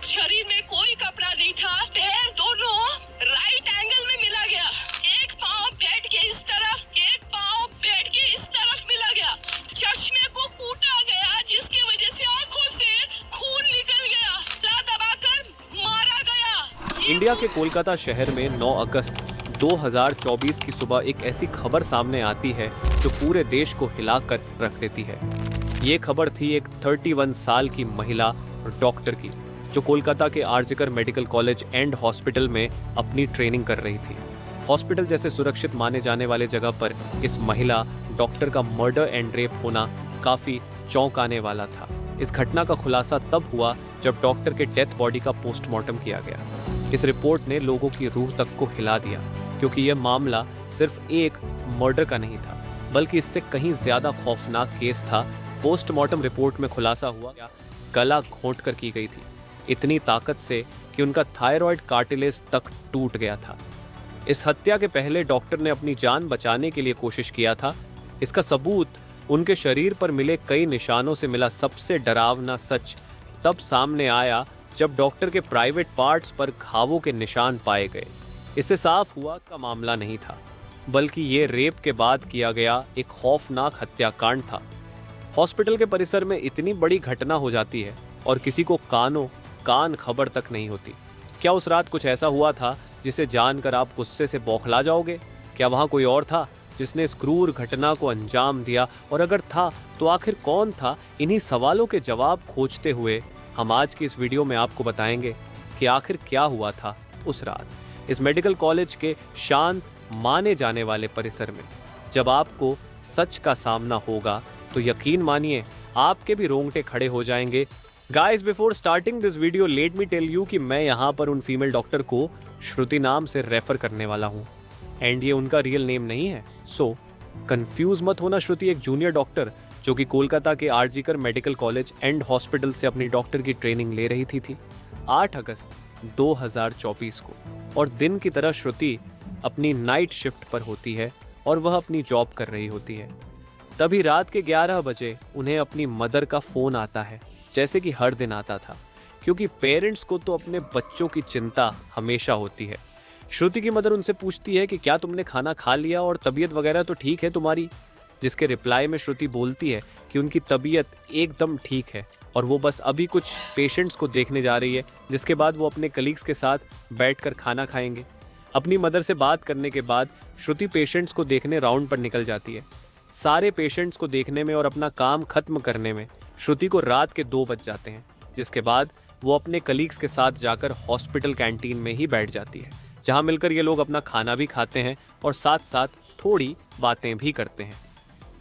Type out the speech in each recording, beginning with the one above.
शरीर में कोई कपड़ा नहीं था, पैर दोनों राइट एंगल में मिला गया। एक पाँव बेड के इस तरफ, एक पाँव बेड के इस तरफ मिला गया। चश्मे को कूटा गया, जिसकी वजह से आंखों से खून निकल गया। ला दबाकर मारा गया। इंडिया के कोलकाता शहर में 9 अगस्त 2024 की सुबह एक ऐसी खबर सामने आती है जो पूरे देश को हिलाकर रख देती है। ये खबर थी एक 31 साल की महिला डॉक्टर की, जो कोलकाता के RG Kar medical college and hospital में अपनी ट्रेनिंग कर रही थी। हॉस्पिटल जैसे सुरक्षित माने जाने वाले जगह पर इस महिला डॉक्टर का मर्डर एंड रेप होना काफी चौंकाने वाला था। इस घटना का खुलासा तब हुआ जब डॉक्टर के डेथ बॉडी का पोस्टमार्टम किया गया। इस रिपोर्ट ने लोगों की रूह तक को हिला दिया, क्योंकि यह मामला सिर्फ एक मर्डर का नहीं था, बल्कि इससे कहीं ज्यादा खौफनाक केस था। पोस्टमार्टम रिपोर्ट में खुलासा हुआ गला घोंटकर की गई थी, इतनी ताकत से कि उनका थायराइड कार्टिलेज तक टूट गया था। इस हत्या के पहले डॉक्टर ने अपनी जान बचाने के लिए कोशिश किया था। इसका सबूत उनके शरीर पर मिले कई निशानों से मिला। सबसे डरावना सच तब सामने आया जब डॉक्टर के प्राइवेट पार्ट्स पर घावों के निशान पाए गए। इससे साफ हुआ का मामला नहीं था, बल्कि ये रेप के बाद किया गया एक खौफनाक हत्याकांड था। हॉस्पिटल के परिसर में इतनी बड़ी घटना हो जाती है और किसी को कान खबर तक नहीं होती। क्या उस रात कुछ ऐसा हुआ था जिसे जानकर आप गुस्से से बौखला जाओगे? क्या वहाँ कोई और था जिसने इस क्रूर घटना को अंजाम दिया? और अगर था तो आखिर कौन था? इन्हीं सवालों के जवाब खोजते हुए हम आज की इस वीडियो में आपको बताएंगे कि आखिर क्या हुआ था उस रात इस मेडिकल कॉलेज के शांत माने जाने वाले परिसर में। जब आपको सच का सामना होगा तो यकीन मानिए आपके भी रोंगटे खड़े हो जाएंगे। Guys, before starting this video let me tell you कि मैं यहाँ पर उन फीमेल डॉक्टर को श्रुति नाम से रेफर करने वाला हूँ, एंड ये उनका रियल नेम नहीं है। सो कंफ्यूज मत होना। श्रुति एक जूनियर डॉक्टर जो कि कोलकाता के RG Kar medical college and hospital से अपनी डॉक्टर की ट्रेनिंग ले रही थी 8 अगस्त 2024 को। और दिन की तरह श्रुति अपनी नाइट शिफ्ट पर होती है और वह अपनी जॉब कर रही होती है। तभी रात के 11 बजे उन्हें अपनी मदर का फ़ोन आता है, जैसे कि हर दिन आता था, क्योंकि पेरेंट्स को तो अपने बच्चों की चिंता हमेशा होती है। श्रुति की मदर उनसे पूछती है कि क्या तुमने खाना खा लिया और तबीयत वगैरह तो ठीक है तुम्हारी? जिसके रिप्लाई में श्रुति बोलती है कि उनकी तबीयत एकदम ठीक है और वो बस अभी कुछ पेशेंट्स को देखने जा रही है, जिसके बाद वो अपने कलीग्स के साथ बैठकर खाना खाएंगे। अपनी मदर से बात करने के बाद श्रुति पेशेंट्स को देखने राउंड पर निकल जाती है। सारे पेशेंट्स को देखने में और अपना काम खत्म करने में श्रुति को रात के 2 बज जाते हैं, जिसके बाद वो अपने कलीग्स के साथ जाकर हॉस्पिटल कैंटीन में ही बैठ जाती है, जहां मिलकर ये लोग अपना खाना भी खाते हैं और साथ साथ थोड़ी बातें भी करते हैं।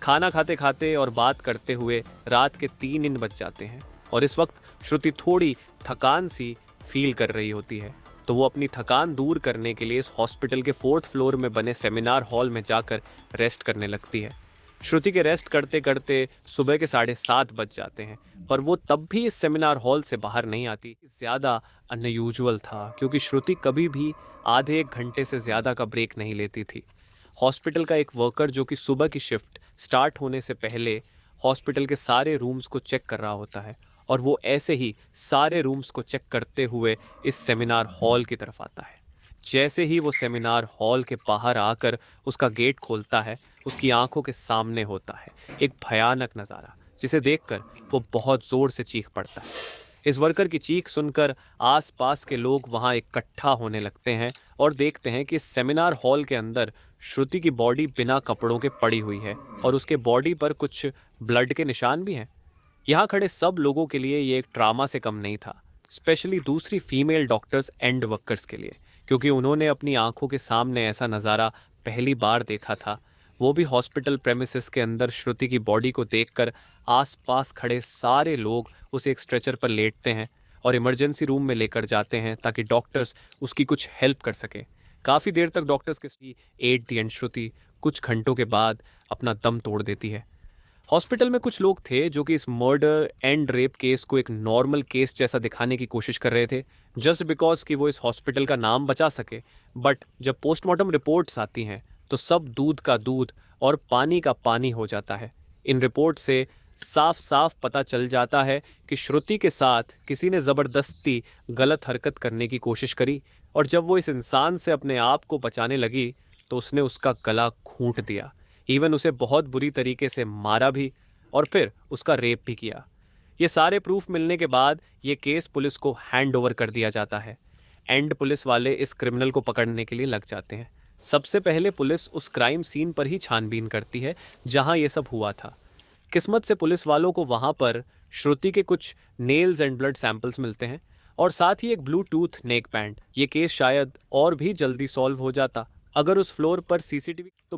खाना खाते खाते और बात करते हुए रात के 3 बज जाते हैं और इस वक्त श्रुति थोड़ी थकान सी फील कर रही होती है, तो वो अपनी थकान दूर करने के लिए इस हॉस्पिटल के 4th फ्लोर में बने सेमिनार हॉल में जाकर रेस्ट करने लगती है। श्रुति के रेस्ट करते करते सुबह के 7:30 बज जाते हैं, पर वो तब भी इस सेमिनार हॉल से बाहर नहीं आती। ज़्यादा अनयूजुअल था, क्योंकि श्रुति कभी भी आधे 1 घंटे से ज़्यादा का ब्रेक नहीं लेती थी। हॉस्पिटल का एक वर्कर जो कि सुबह की शिफ्ट स्टार्ट होने से पहले हॉस्पिटल के सारे रूम्स को चेक कर रहा होता है, और वो ऐसे ही सारे रूम्स को चेक करते हुए इस सेमिनार हॉल की तरफ आता है। जैसे ही वो सेमिनार हॉल के बाहर आकर उसका गेट खोलता है, उसकी आंखों के सामने होता है एक भयानक नज़ारा, जिसे देखकर वो बहुत ज़ोर से चीख पड़ता है। इस वर्कर की चीख सुनकर आसपास के लोग वहां इकट्ठा होने लगते हैं और देखते हैं कि सेमिनार हॉल के अंदर श्रुति की बॉडी बिना कपड़ों के पड़ी हुई है और उसके बॉडी पर कुछ ब्लड के निशान भी हैं। यहाँ खड़े सब लोगों के लिए ये एक ट्रामा से कम नहीं था, स्पेशली दूसरी फीमेल डॉक्टर्स एंड वर्कर्स के लिए, क्योंकि उन्होंने अपनी आंखों के सामने ऐसा नज़ारा पहली बार देखा था। वो भी हॉस्पिटल प्रेमिसेस के अंदर श्रुति की बॉडी को देखकर आसपास खड़े सारे लोग उसे एक स्ट्रेचर पर लेटते हैं और इमरजेंसी रूम में लेकर जाते हैं ताकि डॉक्टर्स उसकी कुछ हेल्प कर सकें। काफ़ी देर तक डॉक्टर्स के एट दी एंड श्रुति कुछ घंटों के बाद अपना दम तोड़ देती है। हॉस्पिटल में कुछ लोग थे जो कि इस मर्डर एंड रेप केस को एक नॉर्मल केस जैसा दिखाने की कोशिश कर रहे थे, जस्ट बिकॉज कि वो इस हॉस्पिटल का नाम बचा सके। बट जब पोस्टमार्टम रिपोर्ट्स आती हैं तो सब दूध का दूध और पानी का पानी हो जाता है। इन रिपोर्ट से साफ साफ पता चल जाता है कि श्रुति के साथ किसी ने ज़बरदस्ती गलत हरकत करने की कोशिश करी और जब वो इस इंसान से अपने आप को बचाने लगी तो उसने उसका गला घूंट दिया। इवन उसे बहुत बुरी तरीके से मारा भी और फिर उसका रेप भी किया। ये सारे प्रूफ मिलने के बाद ये केस पुलिस को हैंड ओवर कर दिया जाता है एंड पुलिस वाले इस क्रिमिनल को पकड़ने के लिए लग जाते हैं। सबसे पहले पुलिस उस क्राइम सीन पर ही छानबीन करती है जहां ये सब हुआ था। किस्मत से पुलिस वालों को वहां पर श्रुति के कुछ नेल्स एंड ब्लड सैंपल्स मिलते हैं और साथ ही एक ब्लूटूथ नेक बैंड। ये केस शायद और भी जल्दी सॉल्व हो जाता अगर उस फ्लोर पर सीसीटीवी तो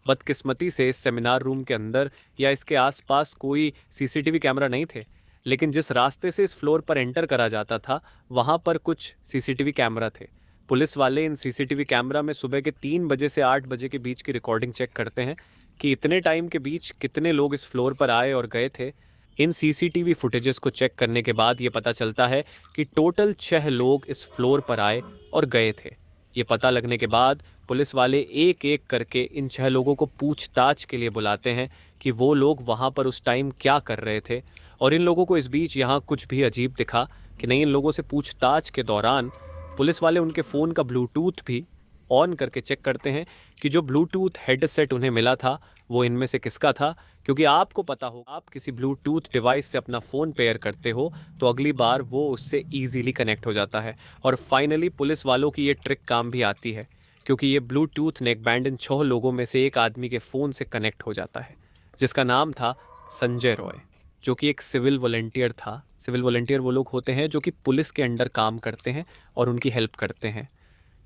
बदकिस्मती से इस सेमिनार रूम के अंदर या इसके आसपास कोई सीसीटीवी कैमरा नहीं थे। लेकिन जिस रास्ते से इस फ्लोर पर एंटर करा जाता था वहाँ पर कुछ सीसीटीवी कैमरा थे। पुलिस वाले इन सीसीटीवी कैमरा में सुबह के 3 बजे से 8 बजे के बीच की रिकॉर्डिंग चेक करते हैं कि इतने टाइम के बीच कितने लोग इस फ्लोर पर आए और गए थे। इन सीसीटीवी फुटेजेस को चेक करने के बाद ये पता चलता है कि टोटल 6 लोग इस फ्लोर पर आए और गए थे। ये पता लगने के बाद पुलिस वाले एक एक करके इन 6 लोगों को पूछताछ के लिए बुलाते हैं कि वो लोग वहाँ पर उस टाइम क्या कर रहे थे। और इन लोगों को इस बीच यहाँ कुछ भी अजीब दिखा कि नहीं। इन लोगों से पूछताछ के दौरान पुलिस वाले उनके फ़ोन का ब्लूटूथ भी ऑन करके चेक करते हैं कि जो ब्लूटूथ हेडसेट उन्हें मिला था वो इनमें से किसका था। क्योंकि आपको पता हो, आप किसी ब्लूटूथ डिवाइस से अपना फ़ोन पेयर करते हो तो अगली बार वो उससे ईजीली कनेक्ट हो जाता है। और फाइनली पुलिस वालों की ये ट्रिक काम भी आती है क्योंकि ये ब्लूटूथ नेक बैंड इन 6 लोगों में से एक आदमी के फ़ोन से कनेक्ट हो जाता है जिसका नाम था संजय रॉय, जो कि एक सिविल वॉलंटियर था। सिविल वॉलंटियर वो लोग होते हैं जो कि पुलिस के अंडर काम करते हैं और उनकी हेल्प करते हैं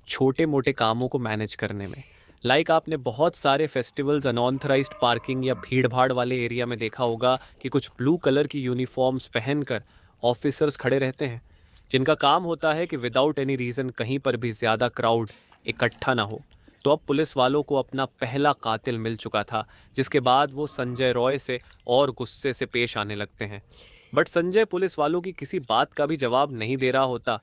छोटे मोटे कामों को मैनेज करने में। लाइक आपने बहुत सारे फेस्टिवल्स अनऑथराइज्ड पार्किंग या भीड़ भाड़ वाले एरिया में देखा होगा कि कुछ ब्लू कलर की यूनिफॉर्म्स पहनकर ऑफिसर्स खड़े रहते हैं जिनका काम होता है कि विदाउट एनी रीज़न कहीं पर भी ज़्यादा क्राउड इकट्ठा ना हो। तो अब पुलिस वालों को अपना पहला कातिल मिल चुका था जिसके बाद वो संजय रॉय से और गुस्से से पेश आने लगते हैं। बट संजय पुलिस वालों की किसी बात का भी जवाब नहीं दे रहा होता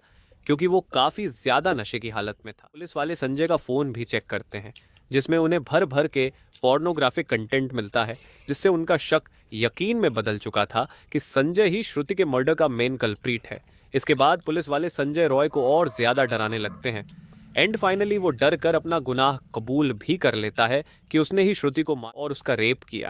क्योंकि वो काफ़ी ज़्यादा नशे की हालत में था। पुलिस वाले संजय का फ़ोन भी चेक करते हैं जिसमें उन्हें भर भर के पोर्नोग्राफिक कंटेंट मिलता है जिससे उनका शक यकीन में बदल चुका था कि संजय ही श्रुति के मर्डर का मेन कल्प्रीट है। इसके बाद पुलिस वाले संजय रॉय को और ज़्यादा डराने लगते हैं एंड फाइनली वो डर कर अपना गुनाह कबूल भी कर लेता है कि उसने ही श्रुति को मारा और उसका रेप किया।